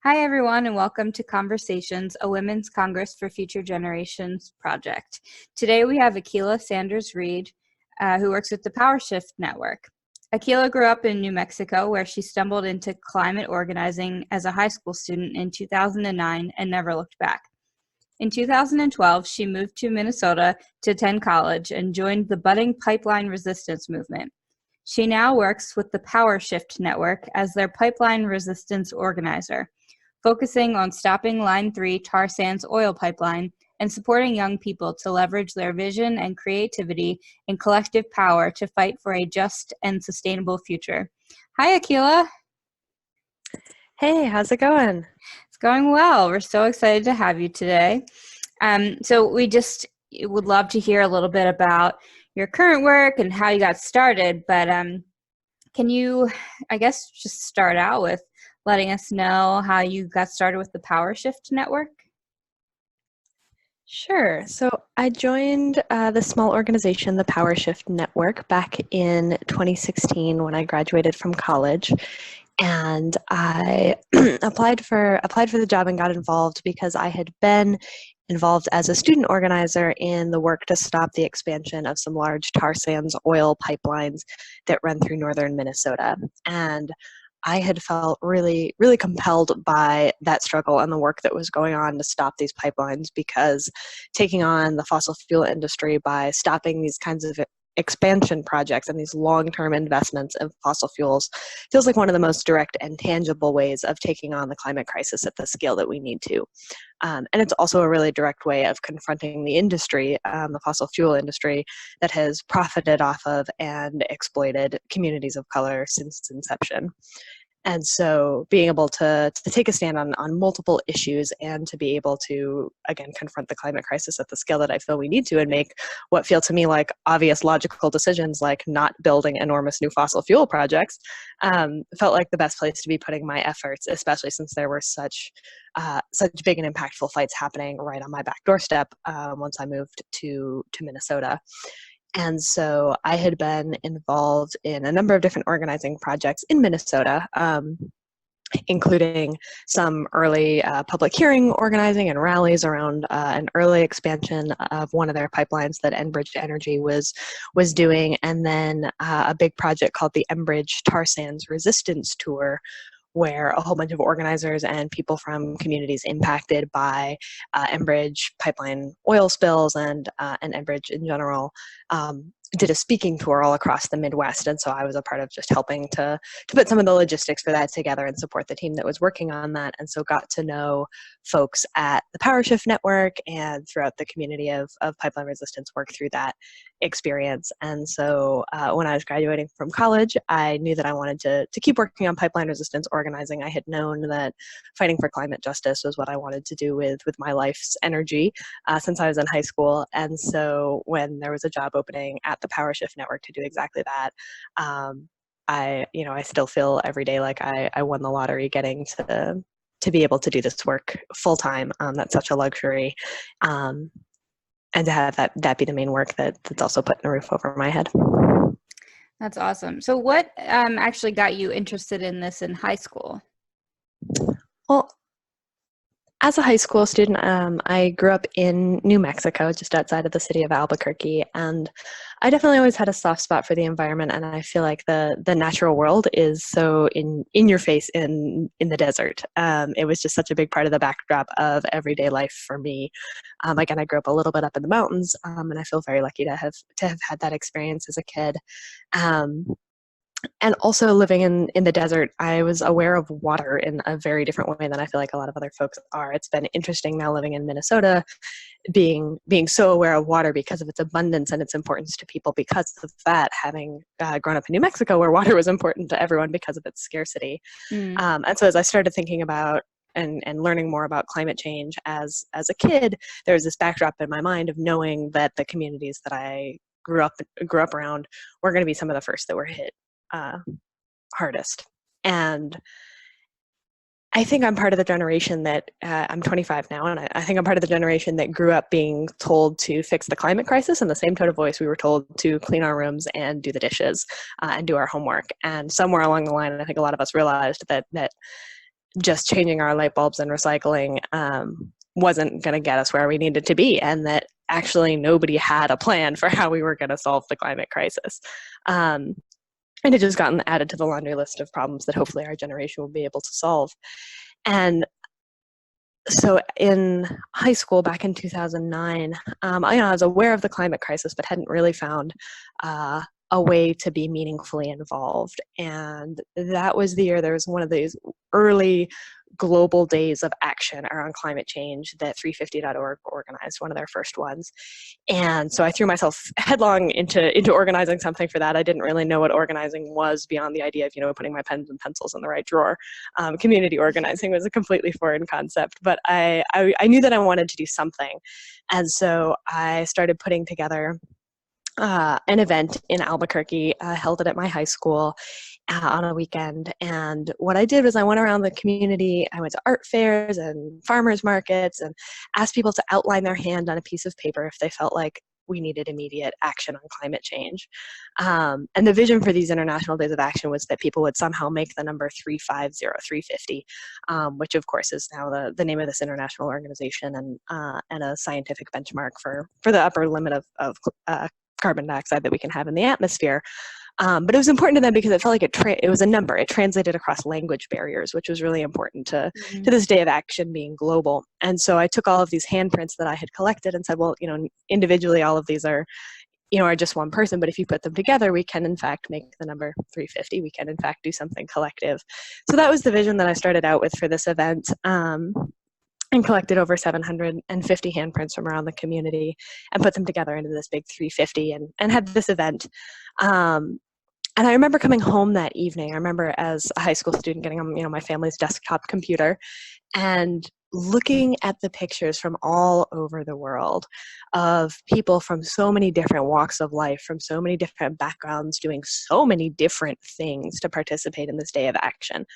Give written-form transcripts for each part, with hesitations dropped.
Hi, everyone, and welcome to Conversations, a Women's Congress for Future Generations project. Today we have Akilah Sanders-Reed, who works with the Power Shift Network. Akilah grew up in New Mexico, where she stumbled into climate organizing as a high school student in 2009 and never looked back. In 2012, she moved to Minnesota to attend college and joined the budding pipeline resistance movement. She now works with the Power Shift Network as their pipeline resistance organizer, focusing on stopping Line 3 tar sands oil pipeline and supporting young people to leverage their vision and creativity and collective power to fight for a just and sustainable future. Hi, Akilah. Hey, how's it going? It's going well. We're so excited to have you today. So we just would love to hear a little bit about your current work and how you got started, but can you, I guess, just start out with letting us know how you got started with the Power Shift Network? Sure. So I joined the small organization, the Power Shift Network, back in 2016 when I graduated from college. And I applied for the job and got involved because I had been involved as a student organizer in the work to stop the expansion of some large tar sands oil pipelines that run through northern Minnesota. And I had felt really, really compelled by that struggle and the work that was going on to stop these pipelines, because taking on the fossil fuel industry by stopping these kinds of expansion projects and these long-term investments in fossil fuels feels like one of the most direct and tangible ways of taking on the climate crisis at the scale that we need to. And it's also a really direct way of confronting the industry, the fossil fuel industry, that has profited off of and exploited communities of color since its inception. And so being able to take a stand on multiple issues and to be able to, again, confront the climate crisis at the scale that I feel we need to, and make what feel to me like obvious logical decisions, like not building enormous new fossil fuel projects, felt like the best place to be putting my efforts, especially since there were such big and impactful fights happening right on my back doorstep once I moved to Minnesota. And so I had been involved in a number of different organizing projects in Minnesota, including some early public hearing organizing and rallies around an early expansion of one of their pipelines that Enbridge Energy was doing, and then a big project called the Enbridge Tar Sands Resistance Tour, where a whole bunch of organizers and people from communities impacted by Enbridge pipeline oil spills and Enbridge in general did a speaking tour all across the Midwest. And so I was a part of just helping to put some of the logistics for that together and support the team that was working on that. And so got to know folks at the Power Shift Network and throughout the community of pipeline resistance work through that experience. And so when I was graduating from college, I knew that I wanted to keep working on pipeline resistance organizing. I had known that fighting for climate justice was what I wanted to do with my life's energy since I was in high school. And so when there was a job opening at the Power Shift Network to do exactly that, I still feel every day like I won the lottery getting to be able to do this work full time. That's such a luxury. And to have that be the main work that's also putting a roof over my head. That's awesome. So what actually got you interested in this in high school? Well, as a high school student, I grew up in New Mexico, just outside of the city of Albuquerque, and I definitely always had a soft spot for the environment, and I feel like the natural world is so in your face in the desert. It was just such a big part of the backdrop of everyday life for me. Again, I grew up a little bit up in the mountains, and I feel very lucky to have had that experience as a kid. And also living in the desert, I was aware of water in a very different way than I feel like a lot of other folks are. It's been interesting now living in Minnesota, being so aware of water because of its abundance and its importance to people because of that, having grown up in New Mexico where water was important to everyone because of its scarcity. And so as I started thinking about and learning more about climate change as a kid, there was this backdrop in my mind of knowing that the communities that I grew up around were going to be some of the first that were hit hardest. And I think I'm part of the generation that I'm 25 now, and I think I'm part of the generation that grew up being told to fix the climate crisis in the same tone of voice we were told to clean our rooms and do the dishes and do our homework. And somewhere along the line, I think a lot of us realized that just changing our light bulbs and recycling wasn't going to get us where we needed to be, and that actually nobody had a plan for how we were going to solve the climate crisis. And it just gotten added to the laundry list of problems that hopefully our generation will be able to solve. And so in high school back in 2009, I was aware of the climate crisis, but hadn't really found a way to be meaningfully involved. And that was the year there was one of these early global days of action around climate change that 350.org organized, one of their first ones. And so I threw myself headlong into organizing something for that. I didn't really know what organizing was beyond the idea of, putting my pens and pencils in the right drawer. Community organizing was a completely foreign concept, but I knew that I wanted to do something. And so I started putting together an event in Albuquerque, held it at my high school on a weekend. And what I did was I went around the community. I went to art fairs and farmers markets and asked people to outline their hand on a piece of paper if they felt like we needed immediate action on climate change. And the vision for these International Days of Action was that people would somehow make the number 350, which of course is now the name of this international organization and a scientific benchmark for the upper limit of carbon dioxide that we can have in the atmosphere. But it was important to them because it felt like it was a number. It translated across language barriers, which was really important to this day of action being global. And so I took all of these handprints that I had collected and said, well, individually, all of these are just one person, but if you put them together, we can in fact make the number 350. We can in fact do something collective. So that was the vision that I started out with for this event. And collected over 750 handprints from around the community and put them together into this big 350 and had this event. And I remember coming home that evening. I remember as a high school student getting on, my family's desktop computer and looking at the pictures from all over the world of people from so many different walks of life, from so many different backgrounds, doing so many different things to participate in this day of action.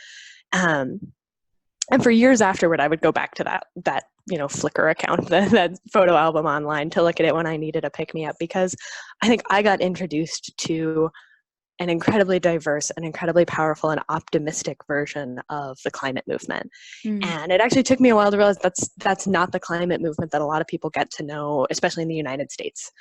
And for years afterward, I would go back to that Flickr account, that photo album online to look at it when I needed a pick-me-up, because I think I got introduced to an incredibly diverse and incredibly powerful and optimistic version of the climate movement. And it actually took me a while to realize that's not the climate movement that a lot of people get to know, especially in the United States,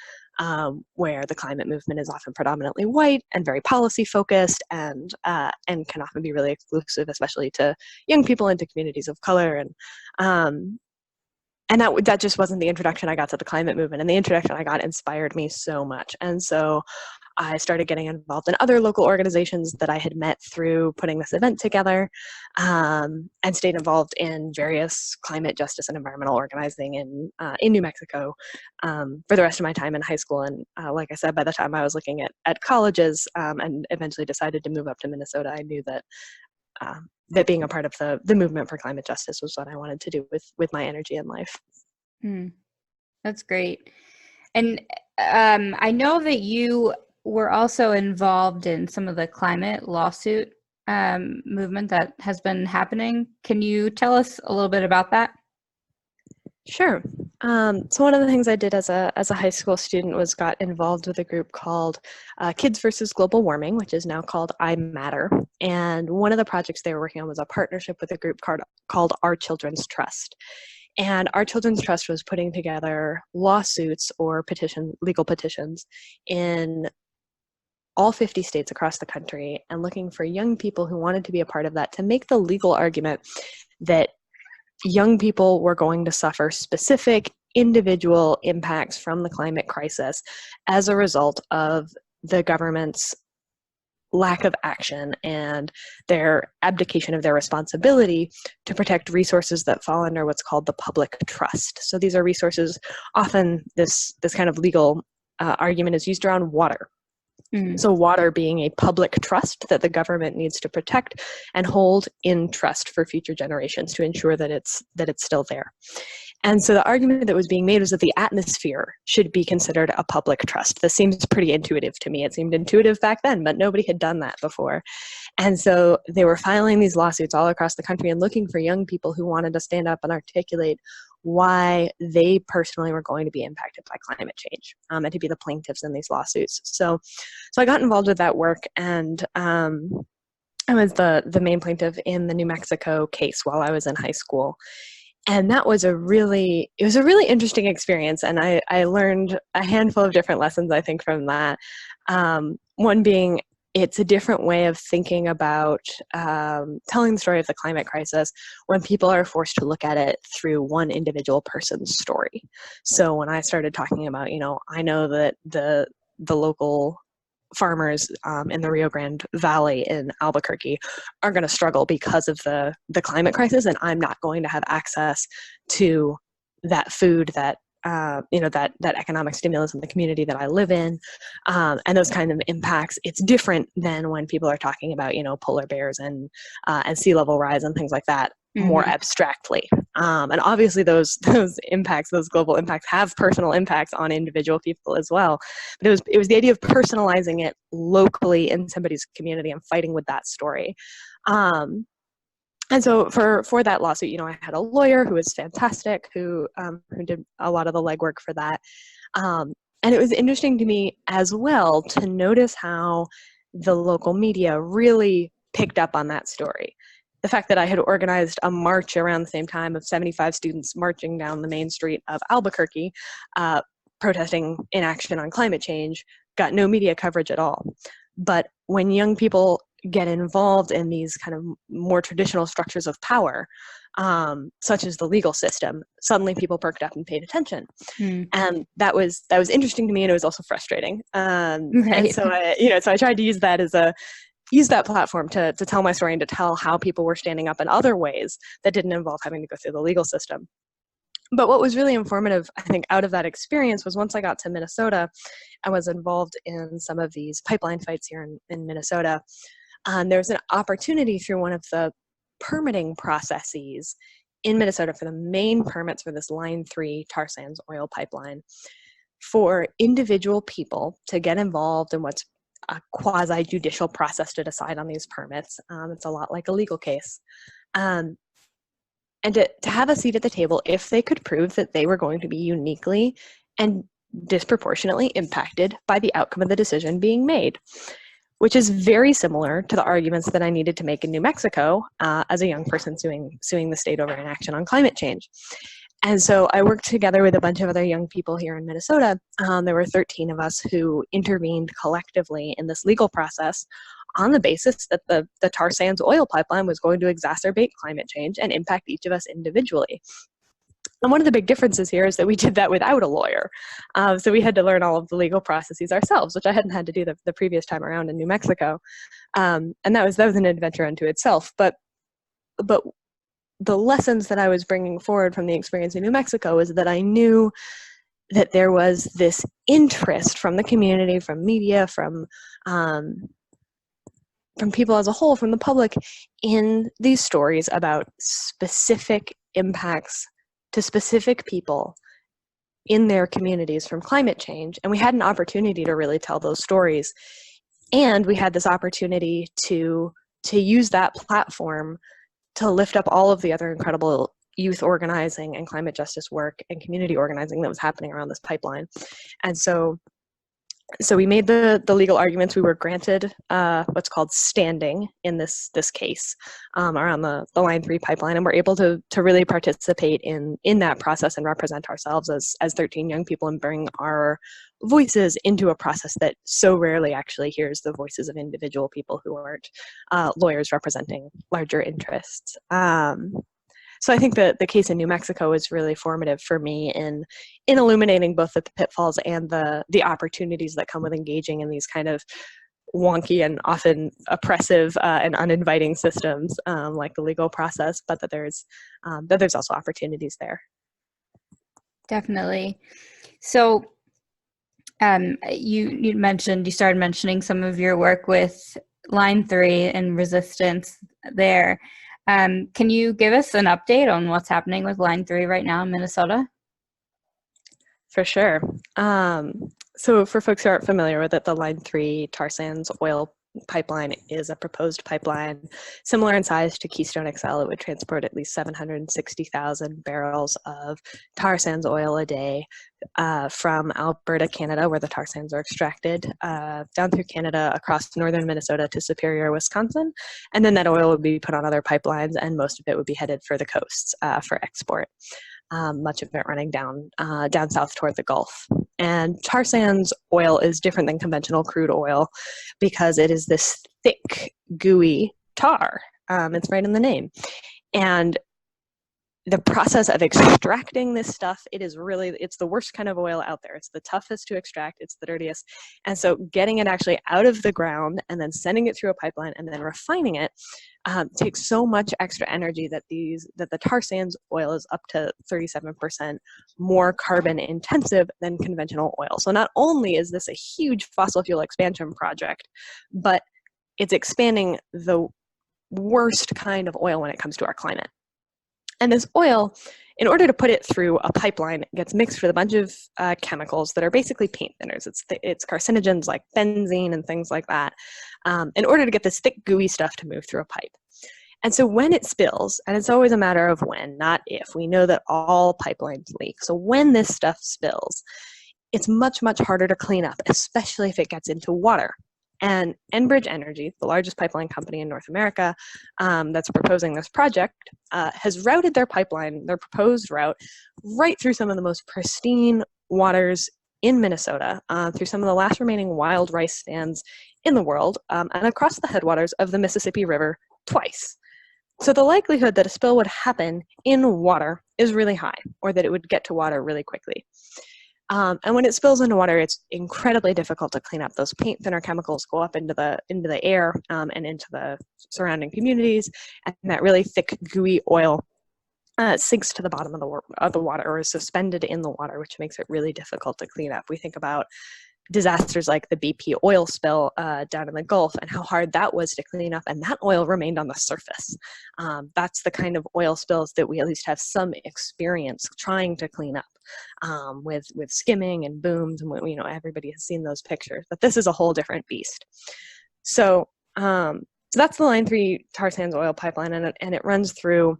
where the climate movement is often predominantly white and very policy focused and can often be really exclusive, especially to young people and to communities of color. And that just wasn't the introduction I got to the climate movement. And the introduction I got inspired me so much. And so I started getting involved in other local organizations that I had met through putting this event together, and stayed involved in various climate justice and environmental organizing in New Mexico for the rest of my time in high school. And like I said, by the time I was looking at colleges and eventually decided to move up to Minnesota, I knew that that being a part of the movement for climate justice was what I wanted to do with my energy in life. That's great. And I know that you were also involved in some of the climate lawsuit movement that has been happening. Can you tell us a little bit about that? Sure. So one of the things I did as a high school student was got involved with a group called Kids versus Global Warming, which is now called I Matter. And one of the projects they were working on was a partnership with a group called Our Children's Trust. And Our Children's Trust was putting together lawsuits or legal petitions in all 50 states across the country and looking for young people who wanted to be a part of that to make the legal argument that young people were going to suffer specific individual impacts from the climate crisis as a result of the government's lack of action and their abdication of their responsibility to protect resources that fall under what's called the public trust. So these are resources, often this kind of legal argument is used around water. So water being a public trust that the government needs to protect and hold in trust for future generations to ensure that it's still there. And so the argument that was being made was that the atmosphere should be considered a public trust. This seems pretty intuitive to me. It seemed intuitive back then, but nobody had done that before. And so they were filing these lawsuits all across the country and looking for young people who wanted to stand up and articulate why they personally were going to be impacted by climate change, and to be the plaintiffs in these lawsuits. So I got involved with that work, and I was the main plaintiff in the New Mexico case while I was in high school. And that was a really interesting experience. And I learned a handful of different lessons, I think, from that. One being, it's a different way of thinking about telling the story of the climate crisis when people are forced to look at it through one individual person's story. So when I started talking about, I know that the local farmers in the Rio Grande Valley in Albuquerque are going to struggle because of the climate crisis, and I'm not going to have access to that food, that that economic stimulus in the community that I live in, and those kind of impacts. It's different than when people are talking about polar bears and sea level rise and things like that more abstractly. And obviously those impacts, those global impacts, have personal impacts on individual people as well. But it was the idea of personalizing it locally in somebody's community and fighting with that story. And so for that lawsuit, I had a lawyer who was fantastic, who did a lot of the legwork for that. And it was interesting to me as well to notice how the local media really picked up on that story. The fact that I had organized a march around the same time of 75 students marching down the main street of Albuquerque, protesting inaction on climate change, got no media coverage at all. But when young people get involved in these kind of more traditional structures of power, such as the legal system, suddenly people perked up and paid attention. And that was interesting to me, and it was also frustrating. Right. And so I tried to use that platform to tell my story and to tell how people were standing up in other ways that didn't involve having to go through the legal system. But what was really informative, I think, out of that experience was once I got to Minnesota, I was involved in some of these pipeline fights here in Minnesota. There was an opportunity through one of the permitting processes in Minnesota for the main permits for this Line 3 tar sands oil pipeline for individual people to get involved in what's a quasi-judicial process to decide on these permits. It's a lot like a legal case. And to have a seat at the table if they could prove that they were going to be uniquely and disproportionately impacted by the outcome of the decision being made, which is very similar to the arguments that I needed to make in New Mexico as a young person suing the state over inaction on climate change. And so I worked together with a bunch of other young people here in Minnesota. There were 13 of us who intervened collectively in this legal process on the basis that the tar sands oil pipeline was going to exacerbate climate change and impact each of us individually. And one of the big differences here is that we did that without a lawyer. So we had to learn all of the legal processes ourselves, which I hadn't had to do the previous time around in New Mexico. And that was an adventure unto itself. But the lessons that I was bringing forward from the experience in New Mexico is that I knew that there was this interest from the community, from media, from people as a whole, from the public, in these stories about specific impacts to specific people in their communities from climate change. And we had an opportunity to really tell those stories. And we had this opportunity to use that platform to lift up all of the other incredible youth organizing and climate justice work and community organizing that was happening around this pipeline. And so we made the legal arguments. We were granted what's called standing in this case around the Line 3 pipeline, and we're able to really participate in that process and represent ourselves as 13 young people and bring our voices into a process that so rarely actually hears the voices of individual people who aren't lawyers representing larger interests. So I think that the case in New Mexico was really formative for me in illuminating both the pitfalls and the opportunities that come with engaging in these kind of wonky and often oppressive and uninviting systems like the legal process, but that there's also opportunities there. Definitely. So you started mentioning some of your work with Line 3 and resistance there. Can you give us an update on what's happening with Line 3 right now in Minnesota? For sure. So for folks who aren't familiar with it, the Line 3 tar sands oil pipeline is a proposed pipeline similar in size to Keystone XL. It would transport at least 760,000 barrels of tar sands oil a day from Alberta, Canada, where the tar sands are extracted, down through Canada, across northern Minnesota to Superior, Wisconsin. And then that oil would be put on other pipelines, and most of it would be headed for the coasts for export. Much of it running down south toward the Gulf. And tar sands oil is different than conventional crude oil because it is this thick, gooey tar. It's right in the name. And the process of extracting this stuff, it's the worst kind of oil out there. It's the toughest to extract, it's the dirtiest. And so getting it actually out of the ground and then sending it through a pipeline and then refining it takes so much extra energy that the tar sands oil is up to 37% more carbon intensive than conventional oil. So not only is this a huge fossil fuel expansion project, but it's expanding the worst kind of oil when it comes to our climate. And this oil, in order to put it through a pipeline, gets mixed with a bunch of chemicals that are basically paint thinners. It's carcinogens like benzene and things like that, in order to get this thick, gooey stuff to move through a pipe. And so when it spills, and it's always a matter of when, not if, we know that all pipelines leak. So when this stuff spills, it's much, much harder to clean up, especially if it gets into water. And Enbridge Energy, the largest pipeline company in North America that's proposing this project, has routed their pipeline, their proposed route, right through some of the most pristine waters in Minnesota, through some of the last remaining wild rice stands in the world, and across the headwaters of the Mississippi River twice. So the likelihood that a spill would happen in water is really high, or that it would get to water really quickly. And when it spills into water, it's incredibly difficult to clean up. Those paint thinner chemicals go up into the air and into the surrounding communities, and that really thick, gooey oil sinks to the bottom of the water, or is suspended in the water, which makes it really difficult to clean up. We think about disasters like the BP oil spill down in the Gulf and how hard that was to clean up, and that oil remained on the surface. That's the kind of oil spills that we at least have some experience trying to clean up, with skimming and booms, and everybody has seen those pictures. But this is a whole different beast. So that's the Line 3 tar sands oil pipeline, and it runs through.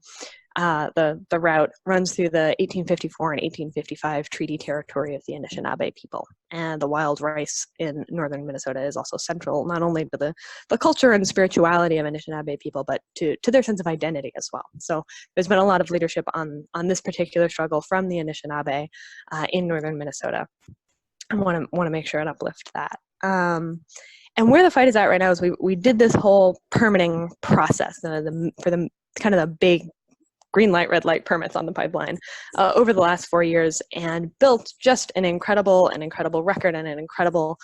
The route runs through the 1854 and 1855 treaty territory of the Anishinaabe people. And the wild rice in northern Minnesota is also central, not only to the culture and spirituality of Anishinaabe people, but to their sense of identity as well. So there's been a lot of leadership on this particular struggle from the Anishinaabe in northern Minnesota. I want to make sure and uplift that. And where the fight is at right now is we did this whole permitting process for the kind of the big green light, red light permits on the pipeline over the last 4 years, and built just an incredible record and an incredible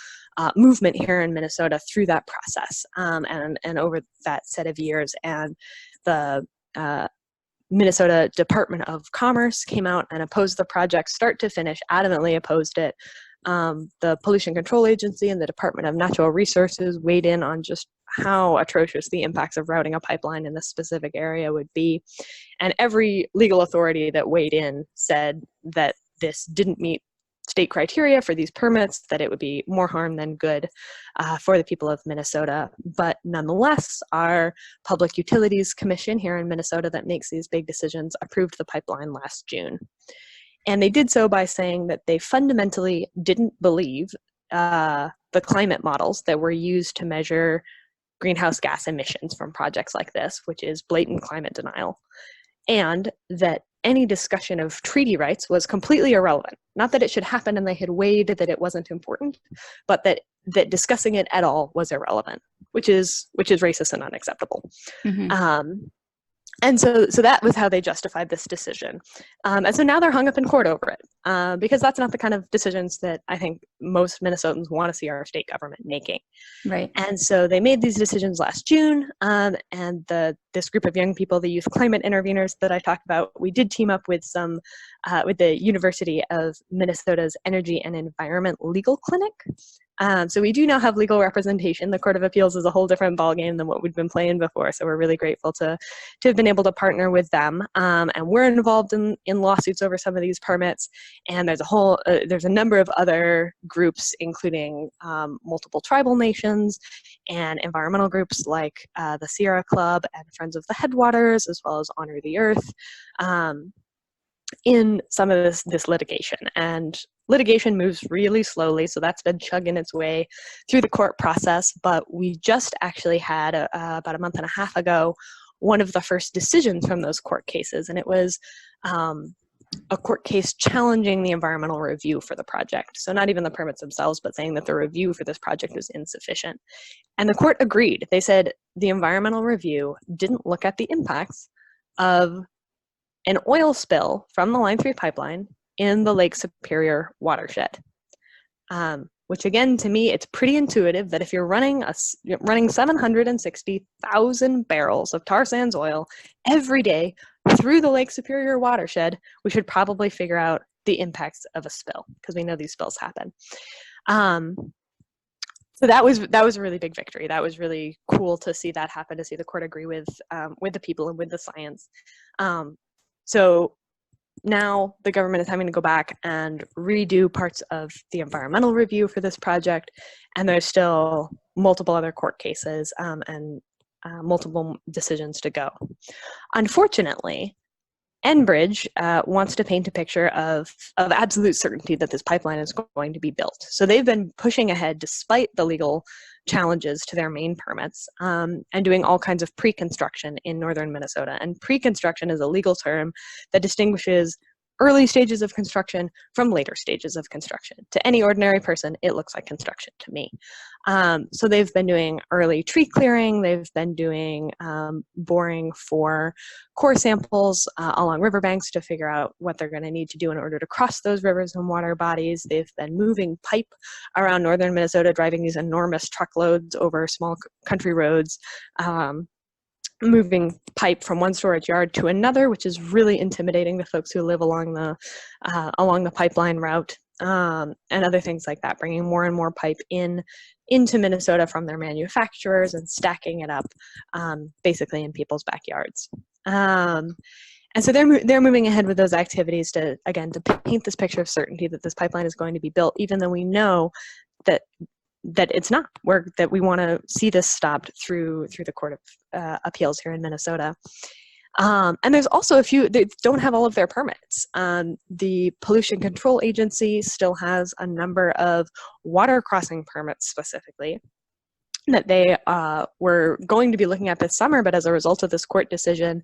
movement here in Minnesota through that process and over that set of years. And the Minnesota Department of Commerce came out and opposed the project start to finish, adamantly opposed it. The Pollution Control Agency and the Department of Natural Resources weighed in on just how atrocious the impacts of routing a pipeline in this specific area would be. And every legal authority that weighed in said that this didn't meet state criteria for these permits, that it would be more harm than good for the people of Minnesota. But nonetheless, our Public Utilities Commission here in Minnesota that makes these big decisions approved the pipeline last June. And they did so by saying that they fundamentally didn't believe the climate models that were used to measure greenhouse gas emissions from projects like this, which is blatant climate denial, and that any discussion of treaty rights was completely irrelevant. Not that it should happen and they had weighed that it wasn't important, but that discussing it at all was irrelevant, which is racist and unacceptable. Mm-hmm. And so that was how they justified this decision. And so now they're hung up in court over it, because that's not the kind of decisions that I think most Minnesotans want to see our state government making. Right. And so they made these decisions last June, and this group of young people, the youth climate interveners that I talked about, we did team up with with the University of Minnesota's Energy and Environment Legal Clinic, So we do now have legal representation. The Court of Appeals is a whole different ballgame than what we'd been playing before. So we're really grateful to have been able to partner with them. And we're involved in lawsuits over some of these permits. And there's a number of other groups, including multiple tribal nations and environmental groups like the Sierra Club and Friends of the Headwaters, as well as Honor the Earth, in some of this litigation. And litigation moves really slowly, so that's been chugging its way through the court process. But we just actually had, about a month and a half ago, one of the first decisions from those court cases, and it was a court case challenging the environmental review for the project. So not even the permits themselves, but saying that the review for this project was insufficient. And the court agreed. They said the environmental review didn't look at the impacts of an oil spill from the Line 3 pipeline in the Lake Superior watershed. Which again, to me, it's pretty intuitive that if you're running 760,000 barrels of tar sands oil every day through the Lake Superior watershed, we should probably figure out the impacts of a spill, because we know these spills happen. So that was a really big victory. That was really cool to see that happen, to see the court agree with the people and with the science. So now the government is having to go back and redo parts of the environmental review for this project, and there's still multiple other court cases and multiple decisions to go. Unfortunately, Enbridge wants to paint a picture of absolute certainty that this pipeline is going to be built. So they've been pushing ahead despite the legal challenges to their main permits, and doing all kinds of pre-construction in northern Minnesota. And pre-construction is a legal term that distinguishes early stages of construction from later stages of construction. To any ordinary person, it looks like construction to me. So they've been doing early tree clearing, they've been doing boring for core samples along riverbanks to figure out what they're going to need to do in order to cross those rivers and water bodies. They've been moving pipe around northern Minnesota, driving these enormous truckloads over small country roads, moving pipe from one storage yard to another, which is really intimidating to folks who live along the pipeline route, and other things like that, bringing more and more pipe into Minnesota from their manufacturers and stacking it up basically in people's backyards. And so they're moving ahead with those activities to paint this picture of certainty that this pipeline is going to be built, even though we know that it's not. That we want to see this stopped through the Court of Appeals here in Minnesota. And there's also a few that don't have all of their permits. The Pollution Control Agency still has a number of water crossing permits specifically that they were going to be looking at this summer, but as a result of this court decision,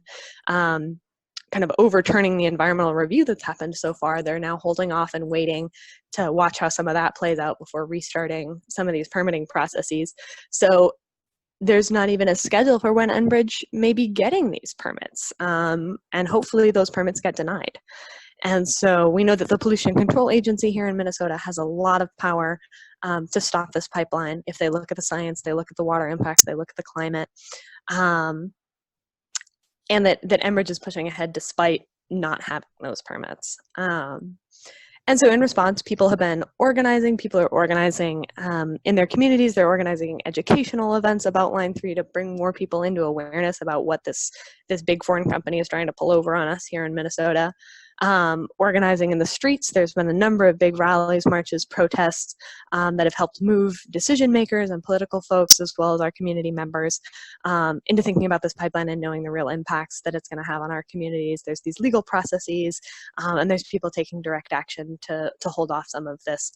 kind of overturning the environmental review that's happened so far, they're now holding off and waiting to watch how some of that plays out before restarting some of these permitting processes. So there's not even a schedule for when Enbridge may be getting these permits, and hopefully those permits get denied. And so we know that the Pollution Control Agency here in Minnesota has a lot of power to stop this pipeline. If they look at the science, they look at the water impacts, they look at the climate, and that Enbridge is pushing ahead despite not having those permits. And so in response, people have been organizing. People are organizing in their communities. They're organizing educational events about Line 3 to bring more people into awareness about what this big foreign company is trying to pull over on us here in Minnesota. Organizing in the streets. There's been a number of big rallies, marches, protests that have helped move decision makers and political folks, as well as our community members, into thinking about this pipeline and knowing the real impacts that it's going to have on our communities. There's these legal processes, and there's people taking direct action to hold off some of this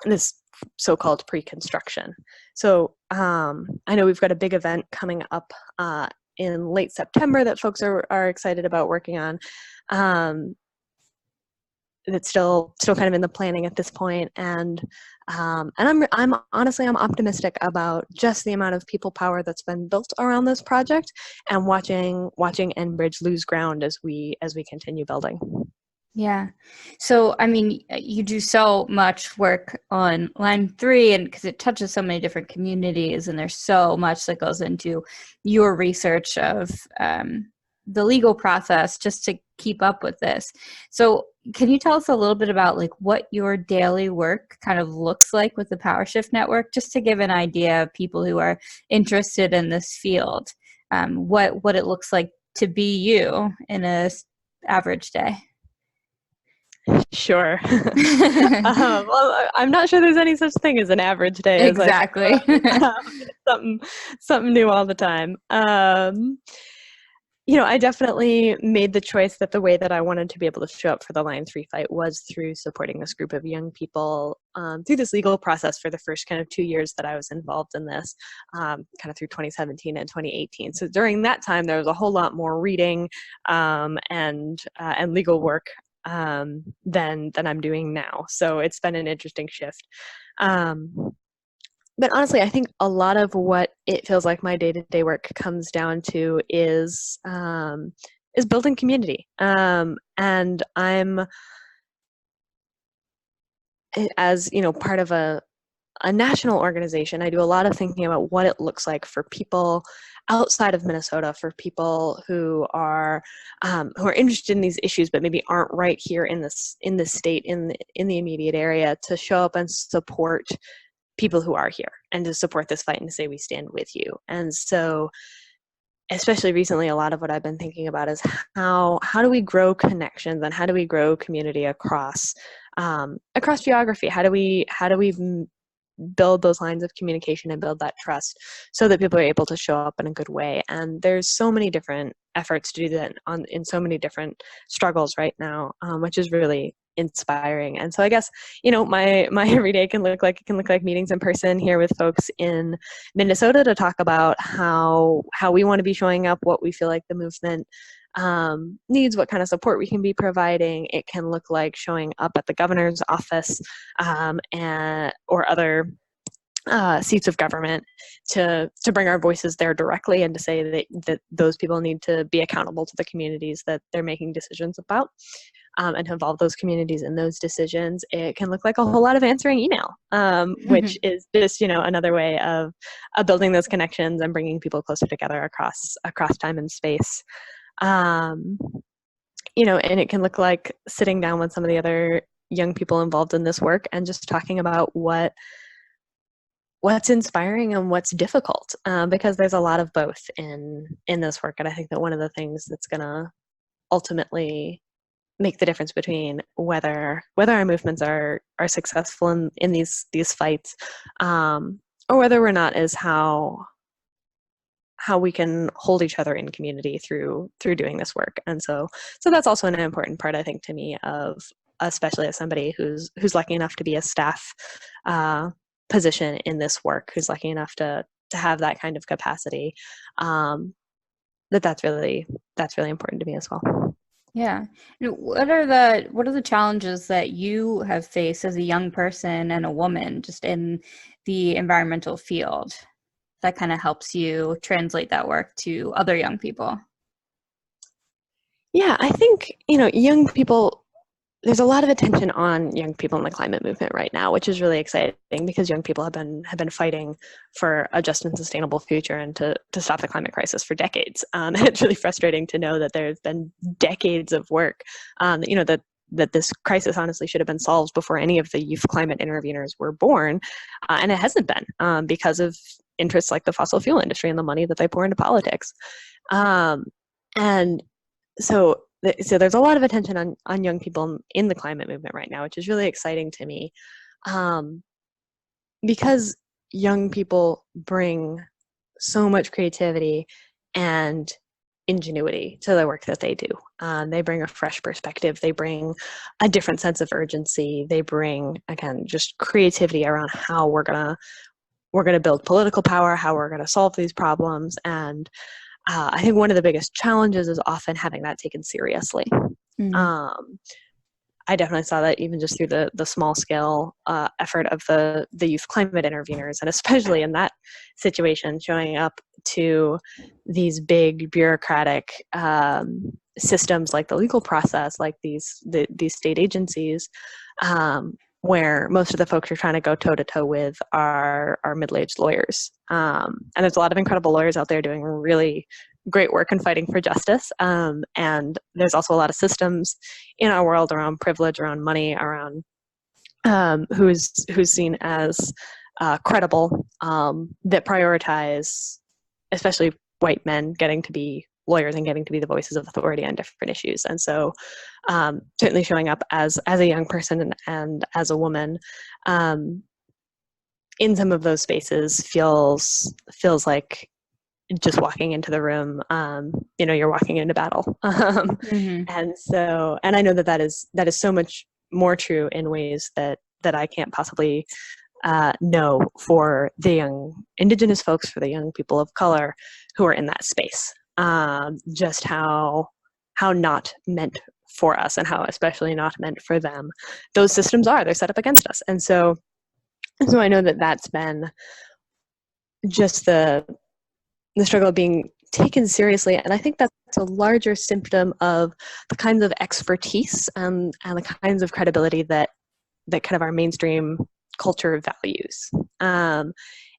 this so-called pre-construction. So I know we've got a big event coming up in late September that folks are excited about working on. It's still kind of in the planning at this point, and I'm honestly optimistic about just the amount of people power that's been built around this project, and watching Enbridge lose ground as we continue building. Yeah. So, I mean, you do so much work on Line 3, and because it touches so many different communities, and there's so much that goes into your research of the legal process just to keep up with this. So can you tell us a little bit about like what your daily work kind of looks like with the PowerShift network, just to give an idea of people who are interested in this field, what it looks like to be you in a average day? Sure. Well, I'm not sure there's any such thing as an average day. Exactly. Something new all the time. I definitely made the choice that the way that I wanted to be able to show up for the Line 3 fight was through supporting this group of young people through this legal process for the first kind of 2 years that I was involved in this, kind of through 2017 and 2018. So during that time, there was a whole lot more reading and legal work than I'm doing now. So it's been an interesting shift. But honestly, I think a lot of what it feels like my day-to-day work comes down to is building community. And I'm, as part of a national organization, I do a lot of thinking about what it looks like for people outside of Minnesota, for people who are interested in these issues, but maybe aren't right here in the state, in the immediate area, to show up and support people who are here and to support this fight and to say we stand with you. And so especially recently, a lot of what I've been thinking about is how do we grow connections and how do we grow community across geography? How do we build those lines of communication and build that trust so that people are able to show up in a good way? And there's so many different efforts to do that in so many different struggles right now, which is really inspiring. And so I guess, my everyday can look like meetings in person here with folks in Minnesota to talk about how we want to be showing up, what we feel like the movement needs, what kind of support we can be providing. It can look like showing up at the governor's office or other seats of government to bring our voices there directly and to say that those people need to be accountable to the communities that they're making decisions about. And to involve those communities in those decisions. It can look like a whole lot of answering email, which is just, another way of building those connections and bringing people closer together across time and space. And it can look like sitting down with some of the other young people involved in this work and just talking about what's inspiring and what's difficult, because there's a lot of both in this work. And I think that one of the things that's going to ultimately make the difference between whether our movements are successful in these fights, or whether we're not, is how we can hold each other in community through doing this work. And so that's also an important part, I think, to me, of especially as somebody who's lucky enough to be a staff position in this work, who's lucky enough to have that kind of capacity. That's really important to me as well. Yeah. What are the challenges that you have faced as a young person and a woman just in the environmental field that kind of helps you translate that work to other young people? Yeah, I think, young people, there's a lot of attention on young people in the climate movement right now, which is really exciting because young people have been fighting for a just and sustainable future and to stop the climate crisis for decades. And it's really frustrating to know that there's been decades of work, that this crisis honestly should have been solved before any of the youth climate interveners were born. And it hasn't been because of interests like the fossil fuel industry and the money that they pour into politics. And so there's a lot of attention on young people in the climate movement right now, which is really exciting to me, because young people bring so much creativity and ingenuity to the work that they do. They bring a fresh perspective. They bring a different sense of urgency. They bring, again, just creativity around how we're gonna build political power, how we're gonna solve these problems. And I think one of the biggest challenges is often having that taken seriously. Mm-hmm. I definitely saw that even just through the small scale effort of the youth climate interveners, and especially in that situation, showing up to these big bureaucratic systems like the legal process, like these state agencies, where most of the folks you're trying to go toe to toe with are middle-aged lawyers. And there's a lot of incredible lawyers out there doing really, great work in fighting for justice. And there's also a lot of systems in our world around privilege, around money, around who's seen as credible, that prioritize, especially white men, getting to be lawyers and getting to be the voices of authority on different issues. And so certainly showing up as a young person and as a woman in some of those spaces feels like just walking into the room, you're walking into battle. And I know that is so much more true in ways that I can't possibly know for the young Indigenous folks, for the young people of color who are in that space. Just how not meant for us, and how especially not meant for them those systems are. They're set up against us. And so I know that that's been just the struggle of being taken seriously. And I think that's a larger symptom of the kinds of expertise and the kinds of credibility that kind of our mainstream culture values.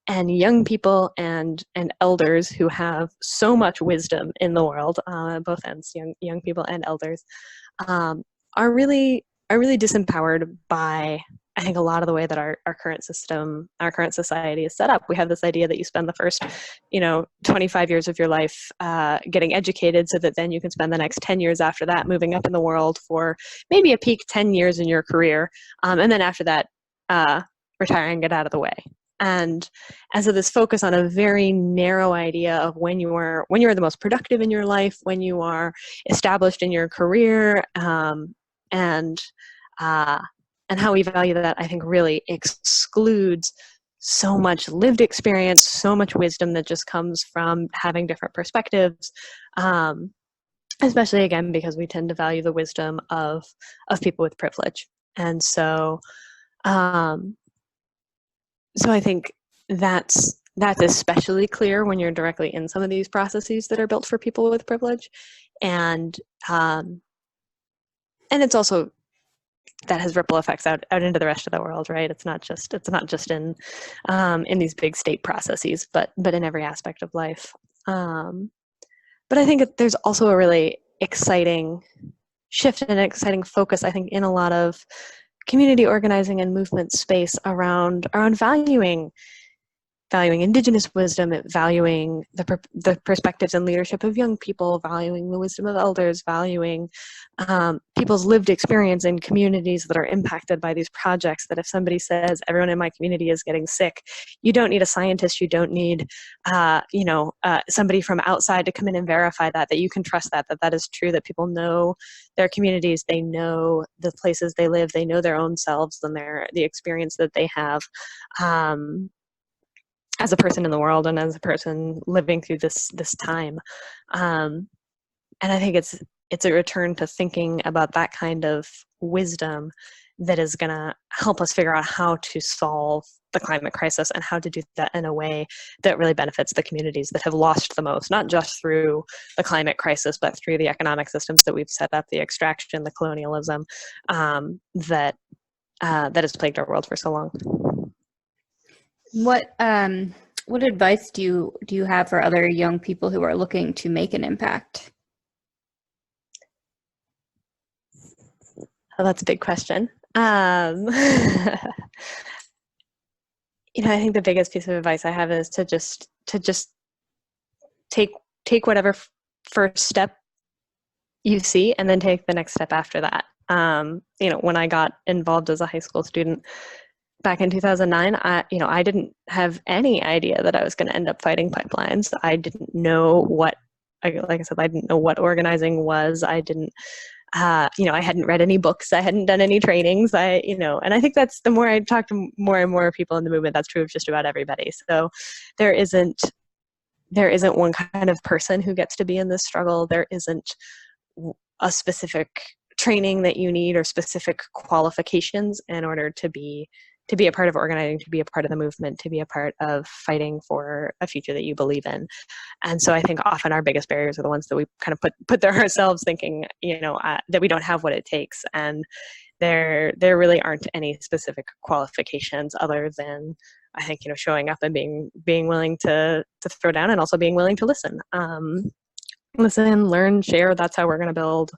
And young people and elders who have so much wisdom in the world, both ends, young people and elders, are really disempowered by, I think, a lot of the way that our current system, our current society is set up. We have this idea that you spend the first, 25 years of your life getting educated, so that then you can spend the next 10 years after that moving up in the world for maybe a peak 10 years in your career. And then after that, retire and get out of the way. And so this focus on a very narrow idea of when you are the most productive in your life, when you are established in your career, and how we value that, I think, really excludes so much lived experience, so much wisdom that just comes from having different perspectives, especially, again, because we tend to value the wisdom of people with privilege. And so I think that's especially clear when you're directly in some of these processes that are built for people with privilege. And it's also, that has ripple effects out into the rest of the world, right? It's not just in these big state processes, but in every aspect of life. But I think there's also a really exciting shift and an exciting focus, I think, in a lot of community organizing and movement space around valuing Indigenous wisdom, valuing the perspectives and leadership of young people, valuing the wisdom of elders, valuing people's lived experience in communities that are impacted by these projects. That if somebody says, everyone in my community is getting sick, you don't need a scientist, you don't need somebody from outside to come in and verify that you can trust that is true, that people know their communities, they know the places they live, they know their own selves and the experience that they have. As a person in the world and as a person living through this time. And I think it's a return to thinking about that kind of wisdom that is going to help us figure out how to solve the climate crisis and how to do that in a way that really benefits the communities that have lost the most, not just through the climate crisis, but through the economic systems that we've set up, the extraction, the colonialism that has plagued our world for so long. What advice do you have for other young people who are looking to make an impact? Oh, that's a big question. I think the biggest piece of advice I have is to just take whatever first step you see, and then take the next step after that. When I got involved as a high school student back in 2009, I didn't have any idea that I was going to end up fighting pipelines. I didn't know I didn't know what organizing was. I didn't, I hadn't read any books. I hadn't done any trainings. And I think that's, the more I talk to more and more people in the movement, that's true of just about everybody. So there isn't one kind of person who gets to be in this struggle. There isn't a specific training that you need or specific qualifications in order to be a part of organizing, to be a part of the movement, to be a part of fighting for a future that you believe in. And so I think often our biggest barriers are the ones that we kind of put there ourselves, thinking, that we don't have what it takes. And there really aren't any specific qualifications other than, I think, showing up and being willing to throw down, and also being willing to listen. listen, learn, share. That's how we're going to build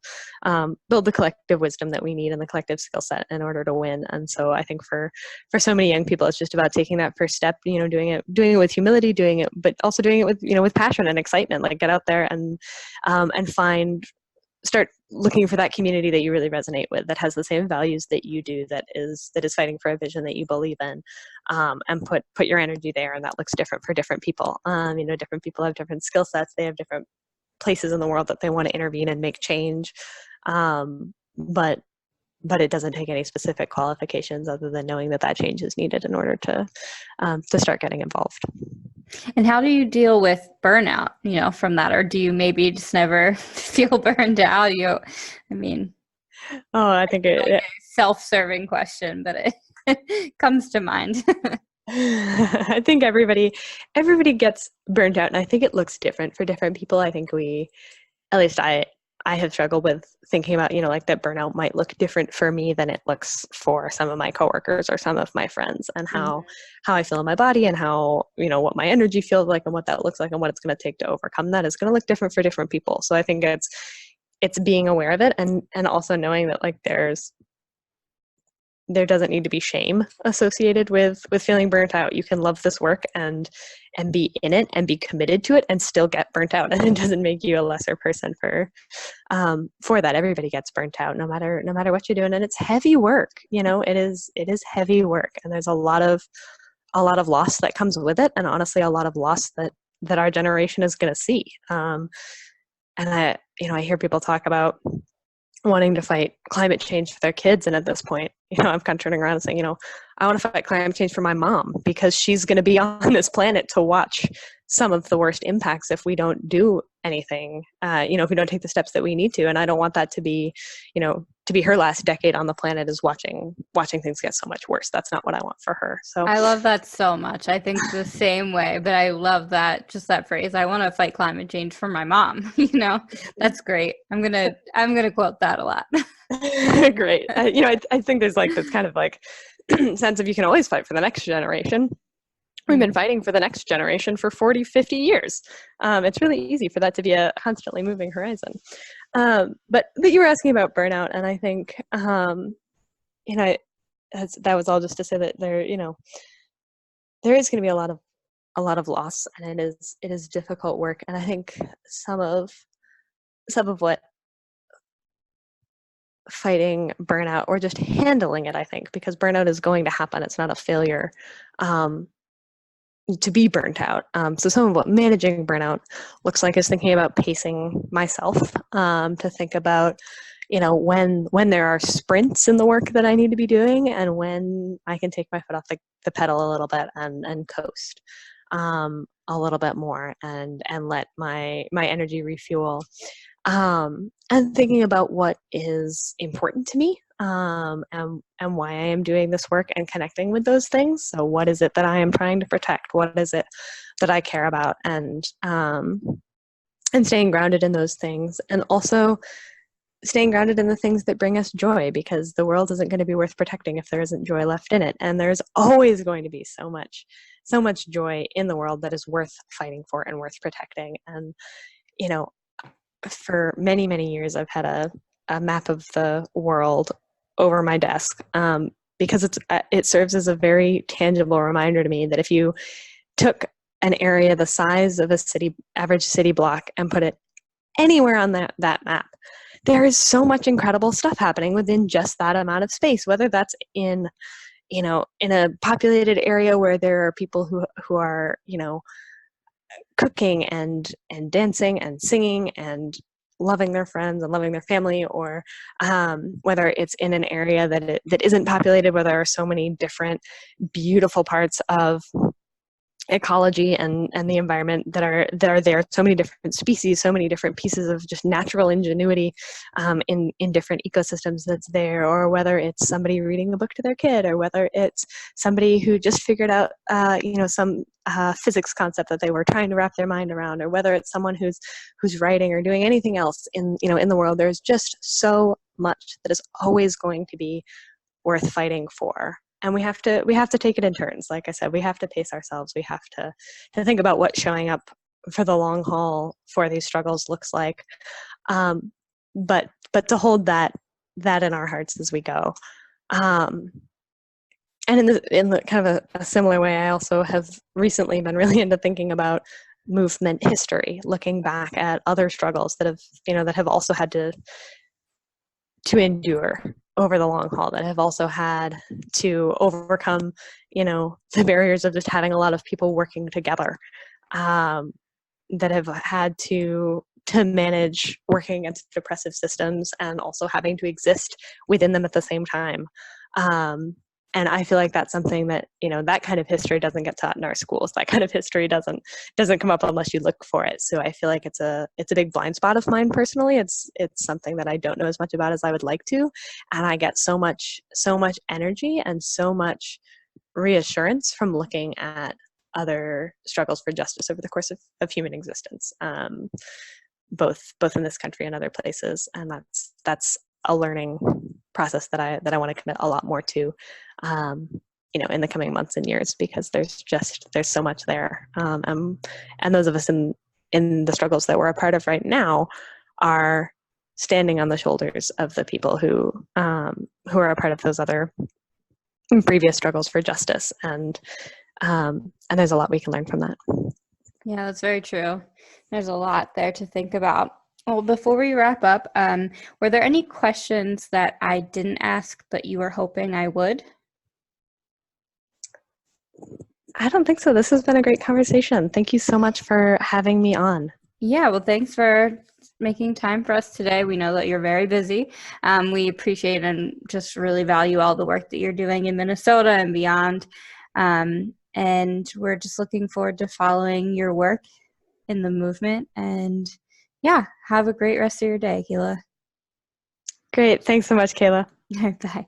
the collective wisdom that we need and the collective skill set in order to win. And so I think for so many young people, it's just about taking that first step, doing it with humility, but also doing it with, with passion and excitement. Like, get out there and start looking for that community that you really resonate with, that has the same values that you do, that is fighting for a vision that you believe in, and put your energy there. And that looks different for different people. Different people have different skill sets. They have different places in the world that they want to intervene and make change. But it doesn't take any specific qualifications other than knowing that change is needed in order to start getting involved. And how do you deal with burnout, from that? Or do you maybe just never feel burned out? I think it's a self-serving question, but it comes to mind. I think everybody gets burnt out, and I think it looks different for different people. I think at least I have struggled with thinking about, like, that burnout might look different for me than it looks for some of my coworkers or some of my friends, and how I feel in my body, and how, what my energy feels like, and what that looks like, and what it's going to take to overcome that is going to look different for different people. So I think it's being aware of it, and also knowing that, like, there doesn't need to be shame associated with feeling burnt out. You can love this work and be in it and be committed to it and still get burnt out. And it doesn't make you a lesser person for that. Everybody gets burnt out no matter what you're doing. And it's heavy work. It is heavy work. And there's a lot of loss that comes with it. And honestly, a lot of loss that our generation is going to see. And I hear people talk about wanting to fight climate change for their kids. And at this point, I'm kind of turning around and saying, I want to fight climate change for my mom, because she's going to be on this planet to watch some of the worst impacts if we don't do anything, if we don't take the steps that we need to. And I don't want that to be her last decade on the planet is watching things get so much worse. That's not what I want for her. So I love that so much. I think the same way, but I love that phrase. I want to fight climate change for my mom. That's great. I'm going to quote that a lot. Great. I think there's like this kind of like sense of, you can always fight for the next generation. We've been fighting for the next generation for 40, 50 years. It's really easy for that to be a constantly moving horizon. But you were asking about burnout, and I think, that was all just to say that there is going to be a lot of loss, and it is difficult work. And I think some of what fighting burnout, or just handling it, I think, because burnout is going to happen. It's not a failure to be burnt out. So some of what managing burnout looks like is thinking about pacing myself, to think about, when there are sprints in the work that I need to be doing, and when I can take my foot off the pedal a little bit and coast a little bit more, and let my energy refuel. And thinking about what is important to me, and why I am doing this work, and connecting with those things. So what is it that I am trying to protect? What is it that I care about? And staying grounded in those things, and also staying grounded in the things that bring us joy, because the world isn't going to be worth protecting if there isn't joy left in it. And there's always going to be so much joy in the world that is worth fighting for and worth protecting. And, for many, many years, I've had a map of the world over my desk, because it serves as a very tangible reminder to me that if you took an area the size of average city block and put it anywhere on that map, there is so much incredible stuff happening within just that amount of space, whether that's in a populated area where there are people who are, cooking and dancing and singing and loving their friends and loving their family, or whether it's in an area that isn't populated, where there are so many different beautiful parts of ecology and the environment that are there, so many different species, so many different pieces of just natural ingenuity in different ecosystems that's there, or whether it's somebody reading a book to their kid, or whether it's somebody who just figured out some physics concept that they were trying to wrap their mind around, or whether it's someone who's writing or doing anything else in the world. There's just so much that is always going to be worth fighting for. And we have to take it in turns. Like I said, we have to pace ourselves. We have to think about what's showing up for the long haul for these struggles looks like. But to hold that in our hearts as we go. And in the kind of a similar way, I also have recently been really into thinking about movement history, looking back at other struggles that have also had to endure over the long haul, that have also had to overcome, the barriers of just having a lot of people working together, that have had to manage working against oppressive systems and also having to exist within them at the same time. And I feel like that's something that, that kind of history doesn't get taught in our schools. That kind of history doesn't come up unless you look for it. So I feel like it's a big blind spot of mine personally. It's something that I don't know as much about as I would like to. And I get so much energy and so much reassurance from looking at other struggles for justice over the course of human existence, both in this country and other places. And that's a learning process that I want to commit a lot more to, in the coming months and years, because there's so much there. And those of us in the struggles that we're a part of right now are standing on the shoulders of the people who are a part of those other previous struggles for justice. And there's a lot we can learn from that. Yeah, that's very true. There's a lot there to think about. Well, before we wrap up, were there any questions that I didn't ask but you were hoping I would? I don't think so. This has been a great conversation. Thank you so much for having me on. Yeah, well, thanks for making time for us today. We know that you're very busy. We appreciate and just really value all the work that you're doing in Minnesota and beyond. And we're just looking forward to following your work in the movement. And yeah, have a great rest of your day, Akilah. Great. Thanks so much, Kayla. Bye.